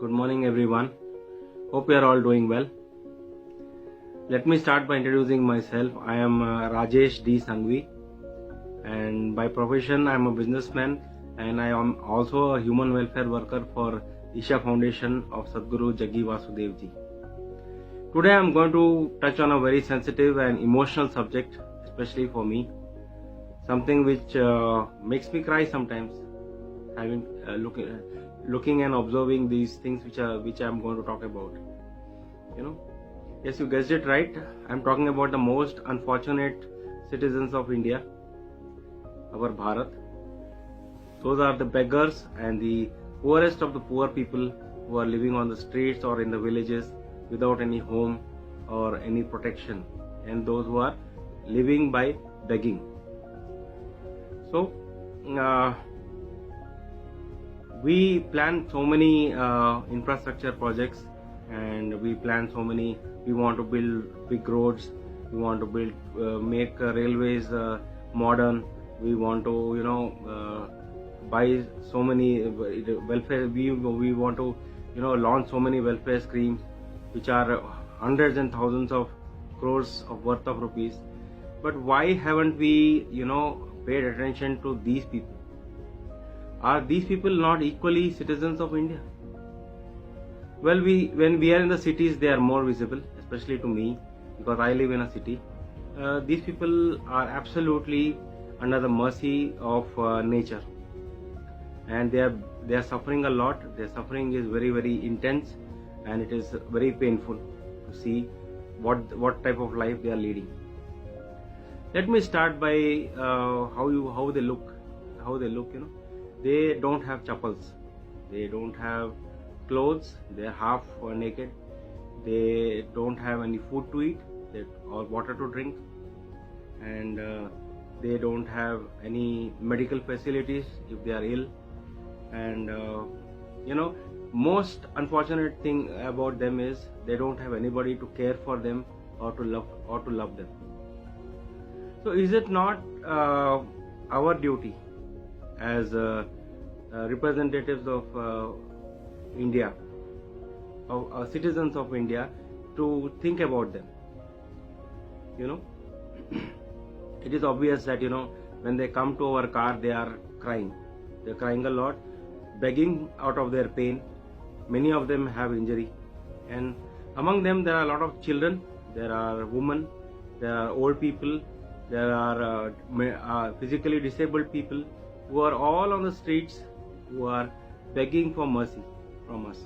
Good morning, everyone. Hope you are all doing well. Let me start by introducing myself. I am Rajesh D. Sangvi, and by profession I am a businessman, and I am also a human welfare worker for Isha Foundation of Sadhguru Jaggi Vasudev Ji. Today I am going to touch on a very sensitive and emotional subject, especially for me, something which makes me cry sometimes, having looking and observing these things which I am going to talk about. Yes, you guessed it right. I am talking about the most unfortunate citizens of India, our Bharat. Those are the beggars and the poorest of the poor people who are living on the streets or in the villages without any home or any protection, and those who are living by begging. So we plan so many infrastructure projects, and we want to build big roads, we want to build make railways modern, we want to buy so many welfare, we want to launch so many welfare schemes which are hundreds and thousands of crores of worth of rupees. But why haven't we paid attention to these people? Are these people not equally citizens of India? Well, when we are in the cities, they are more visible, especially to me, because I live in a city. These people are absolutely under the mercy of nature, and they are suffering a lot. Their suffering is very, very intense, and it is very painful to see what type of life they are leading. Let me start by how they look. They don't have chappals, they don't have clothes, they are half naked, they don't have any food to eat or water to drink, and they don't have any medical facilities if they are ill. And most unfortunate thing about them is they don't have anybody to care for them or to love them. So is it not our duty as representatives of India, of citizens of India, to think about them? It is obvious that when they come to our car, they are crying. They are crying a lot, begging out of their pain. Many of them have injury, and among them there are a lot of children, there are women, there are old people, there are physically disabled people who are all on the streets, who are begging for mercy from us.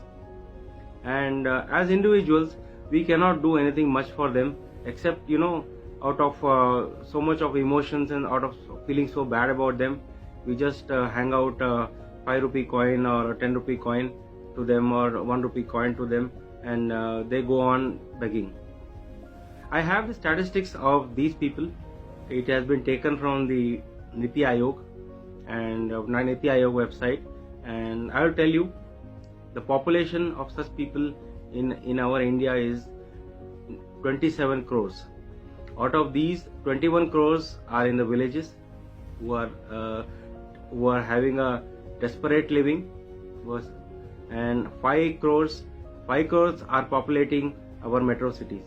And as individuals, we cannot do anything much for them, except out of so much of emotions and out of feeling so bad about them, we just hang out a 5 rupee coin or a 10 rupee coin to them or 1 rupee coin to them, and they go on begging. I have the statistics of these people. It has been taken from the Niti Aayog and Niti Aayog website, and I will tell you the population of such people in our India is 27 crores. Out of these, 21 crores are in the villages, who are having a desperate living, and 5 crores are populating our metro cities.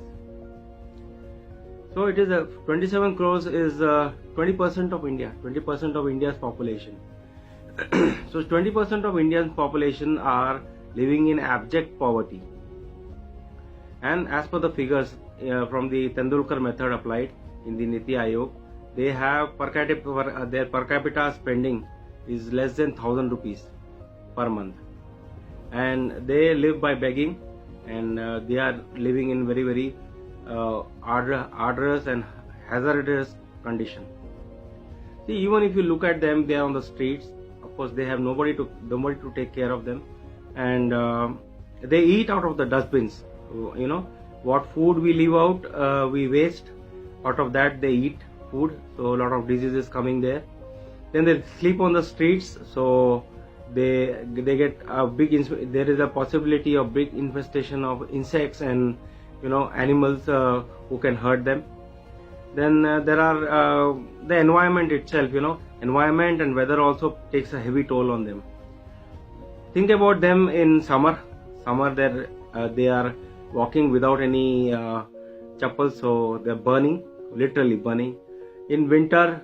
So it is 27 crores is 20% of India, 20% of India's population. So 20% of Indian population are living in abject poverty. And as per the figures from the Tendulkar method applied in the Niti Aayog, they have their per capita spending is less than 1,000 rupees per month, and they live by begging, and they are living in very, very arduous and hazardous condition. See, even if you look at them, they are on the streets. Of course, they have nobody to take care of them, and they eat out of the dustbins. What food we leave out, we waste. Out of that, they eat food. So a lot of diseases coming there. Then they sleep on the streets. So they get a big. There is a possibility of big infestation of insects and animals who can hurt them. Then there are the environment itself. Environment and weather also takes a heavy toll on them. Think about them in summer. Summer they are walking without any chappals, so they are burning, literally burning. In winter,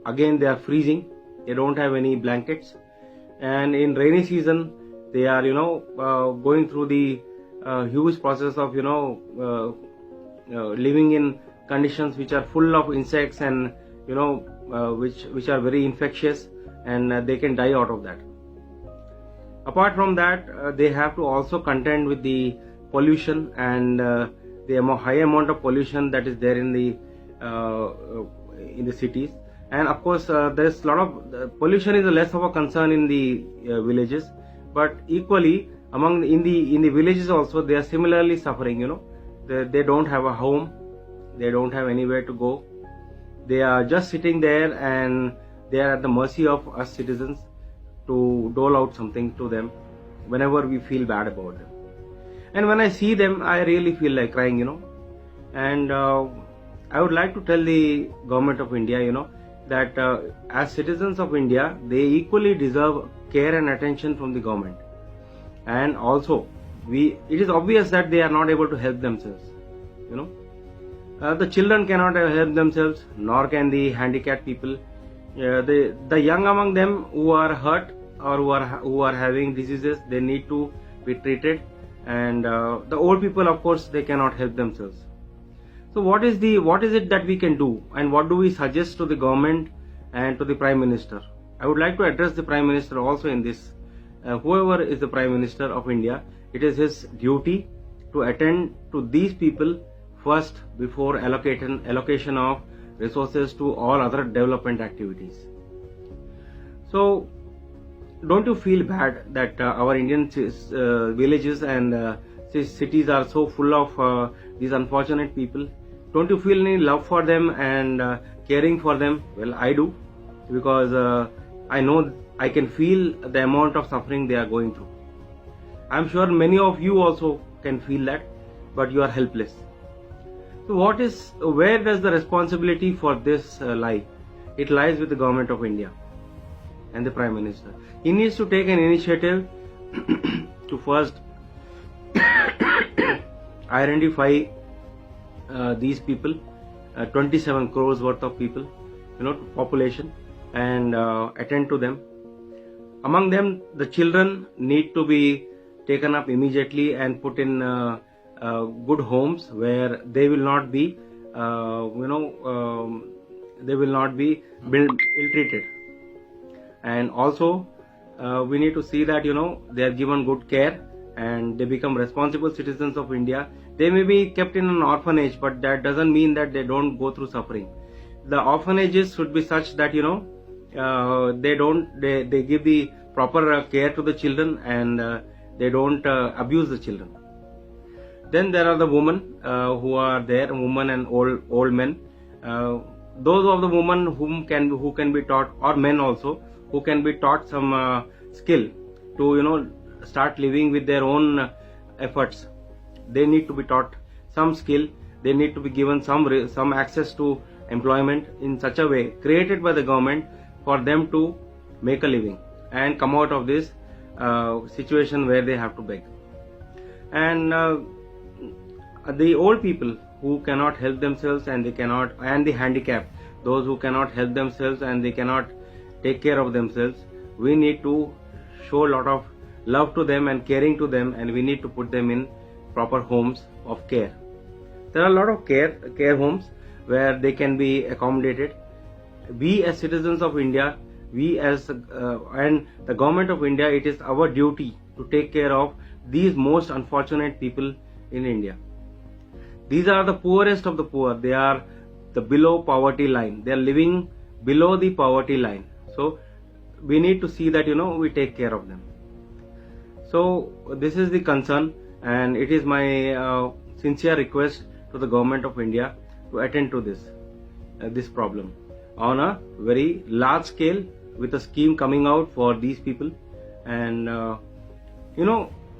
again they are freezing. They don't have any blankets. And in rainy season, they are going through the huge process of living in conditions which are full of insects and which are very infectious, and they can die out of that. Apart from that, they have to also contend with the pollution and the high amount of pollution that is there in the cities. And of course, there's a lot of pollution is less of a concern in the villages, but equally in the villages also they are similarly suffering. They don't have a home, they don't have anywhere to go. They are just sitting there and they are at the mercy of us citizens to dole out something to them whenever we feel bad about them. And when I see them, I really feel like crying, And I would like to tell the government of India, that as citizens of India, they equally deserve care and attention from the government. And also, it is obvious that they are not able to help themselves. The children cannot help themselves, nor can the handicapped people. The young among them who are hurt or who are having diseases, they need to be treated. And the old people, of course, they cannot help themselves. So what is it that we can do, and what do we suggest to the government and to the Prime Minister? I would like to address the Prime Minister also in this. Whoever is the Prime Minister of India, it is his duty to attend to these people first before allocation of resources to all other development activities. So don't you feel bad that our Indian villages and cities are so full of these unfortunate people? Don't you feel any love for them and caring for them? Well, I do, because I know I can feel the amount of suffering they are going through. I'm sure many of you also can feel that, but you are helpless. So where does the responsibility for this lie? It lies with the government of India and the Prime Minister. He needs to take an initiative to first identify these people, 27 crores worth of people, population, and attend to them. Among them, the children need to be taken up immediately and put in good homes where they will not be, ill-treated. And also, we need to see that they are given good care and they become responsible citizens of India. They may be kept in an orphanage, but that doesn't mean that they don't go through suffering. The orphanages should be such that they give the proper care to the children and they don't abuse the children. Then there are the women who are there, women and old men. Those of the women who can be taught, or men also, who can be taught some skill to start living with their own efforts. They need to be taught some skill. They need to be given some access to employment in such a way created by the government for them to make a living and come out of this situation where they have to beg. And the old people who cannot help themselves and the handicapped, those who cannot help themselves and they cannot take care of themselves, we need to show a lot of love to them and caring to them, and we need to put them in proper homes of care. There are a lot of care homes where they can be accommodated. We as citizens of India, and the government of India, it is our duty to take care of these most unfortunate people in India. These are the poorest of the poor. They are the below poverty line. They are living below the poverty line. So we need to see that we take care of them. So this is the concern, and it is my sincere request to the government of India to attend to this problem on a very large scale, with a scheme coming out for these people. And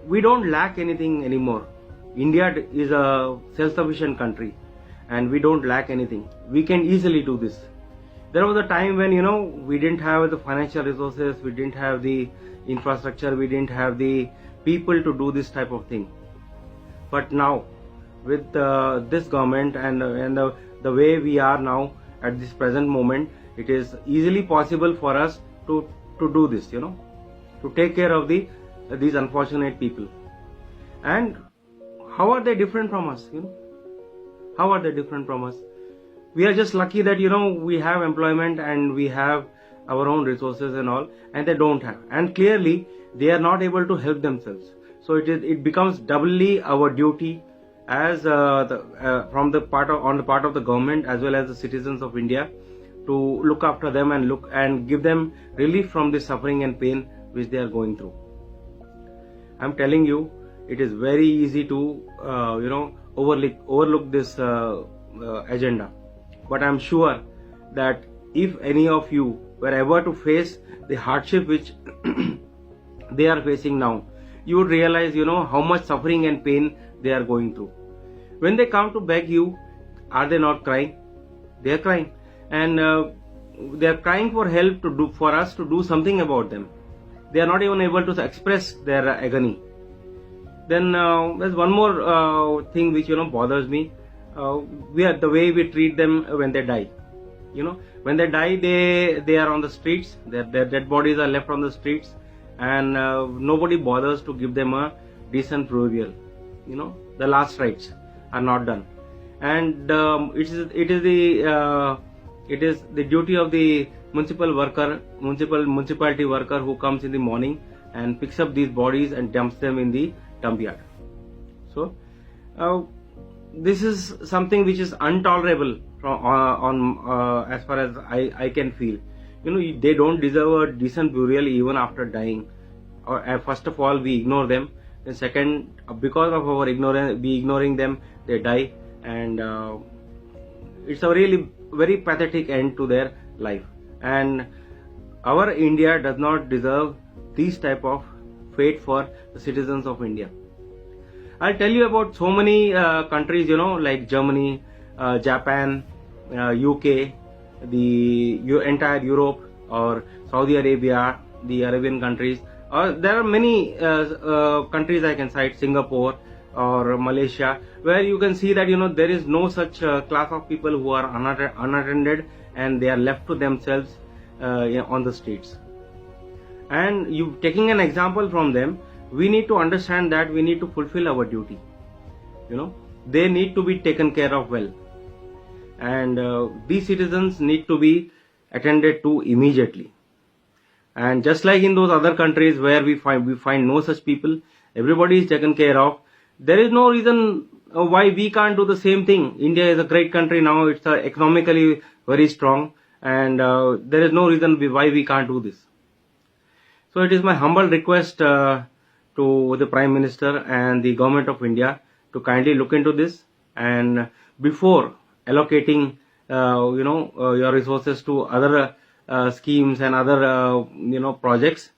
we don't lack anything anymore. India is a self-sufficient country and we don't lack anything. We can easily do this. There was a time when we didn't have the financial resources, we didn't have the infrastructure, we didn't have the people to do this type of thing. But now, with this government and the way we are now at this present moment, it is easily possible for us to do this, to take care of these unfortunate people. And how are they different from us? How are they different from us? We are just lucky that we have employment and we have our own resources and all, and they don't have, and clearly they are not able to help themselves. So it becomes doubly our duty as on the part of the government as well as the citizens of India to look after them and give them relief from the suffering and pain which they are going through. I'm telling you, it is very easy to overlook this agenda, but I'm sure that if any of you were ever to face the hardship which they are facing now, you would realize how much suffering and pain they are going through. When they come to beg you, are they not crying? They are crying, and they are crying for help for us to do something about them. They are not even able to express their agony. Then there's one more thing which bothers me. The way we treat them when they die. When they die, they are on the streets. Their dead bodies are left on the streets, and nobody bothers to give them a decent burial. The last rites are not done, and it is the duty of the municipality worker who comes in the morning and picks up these bodies and dumps them in the dump yard. So this is something which is intolerable as far as I can feel. They don't deserve a decent burial even after dying. First of all, we ignore them. And second, because of our ignoring them, they die, and it's a really very pathetic end to their life. And our India does not deserve this type of fate for the citizens of India. I'll tell you about so many countries, like Germany, Japan, UK, the entire Europe, or Saudi Arabia, the Arabian countries. There are many countries I can cite, Singapore or Malaysia, where you can see that there is no such class of people who are unattended and they are left to themselves on the streets. And you taking an example from them, we need to understand that we need to fulfill our duty. They need to be taken care of well, and these citizens need to be attended to immediately. And just like in those other countries where we find no such people, everybody is taken care of. There is no reason why we can't do the same thing. India is a great country now; it's economically very strong, and there is no reason why we can't do this. So it is my humble request to the Prime Minister and the Government of India to kindly look into this, and before allocating your resources to other schemes and other projects,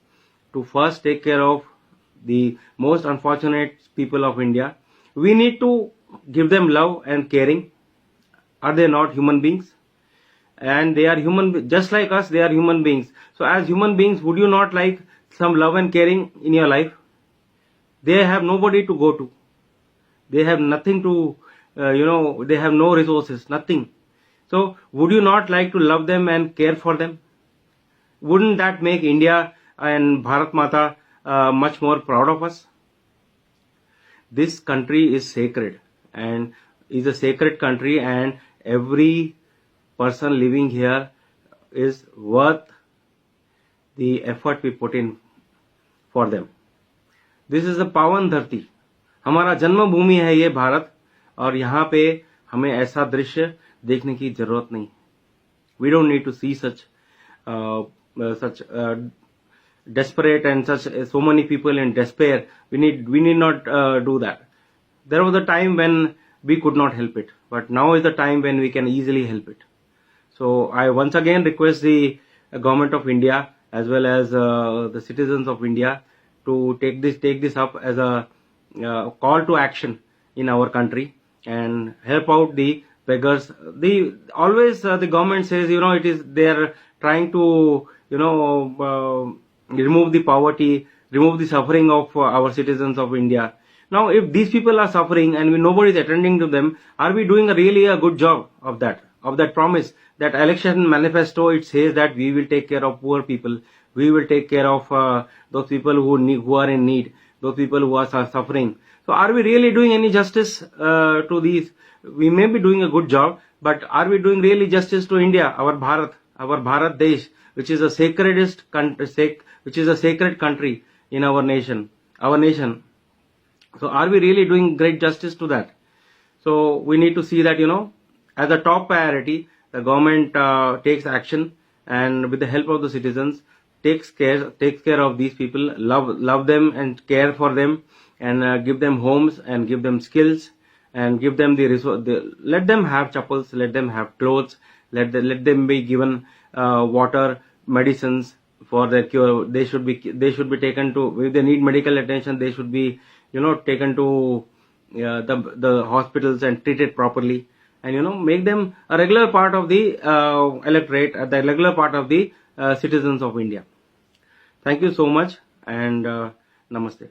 to first take care of the most unfortunate people of India. We need to give them love and caring. Are they not human beings? And they are human, just like us, they are human beings. So as human beings, would you not like some love and caring in your life? They have nobody to go to. They have nothing to, they have no resources, nothing. So would you not like to love them and care for them? Wouldn't that make India and Bharat Mata much more proud of us? This country is sacred and is a sacred country, and every person living here is worth the effort we put in for them. This is a पावन धरती, हमारा जन्मभूमि है ये भारत, और यहाँ पे हमें ऐसा दृश्य देखने की जरूरत नहीं. We don't need to see such desperate and so many people in despair. We need not do that. There was a time when we could not help it, but now is the time when we can easily help it. So I once again request the Government of India as well as the citizens of India to take this up as a call to action in our country and help out the beggars. The government says they are trying to remove the poverty remove the suffering of our citizens of India. Now, if these people are suffering and nobody is attending to them, are we doing really a good job of that promise? That election manifesto, it says that we will take care of poor people, we will take care of those people who are in need, those people who are suffering. So are we really doing any justice to these? We may be doing a good job, but are we doing really justice to India, our Bharat Desh, which is a sacredest country, which is a sacred country in our nation? So are we really doing great justice to that? So we need to see that, as a top priority, the government takes action, and with the help of the citizens, takes care of these people, love them and care for them, and give them homes and give them skills and give them the resource. Let them have chappals, let them have clothes, let them be given water, medicines for their cure. They should be taken to, if they need medical attention, they should be taken to the hospitals and treated properly, and make them a regular part of the electorate, the regular part of the citizens of India. Thank you so much, and namaste.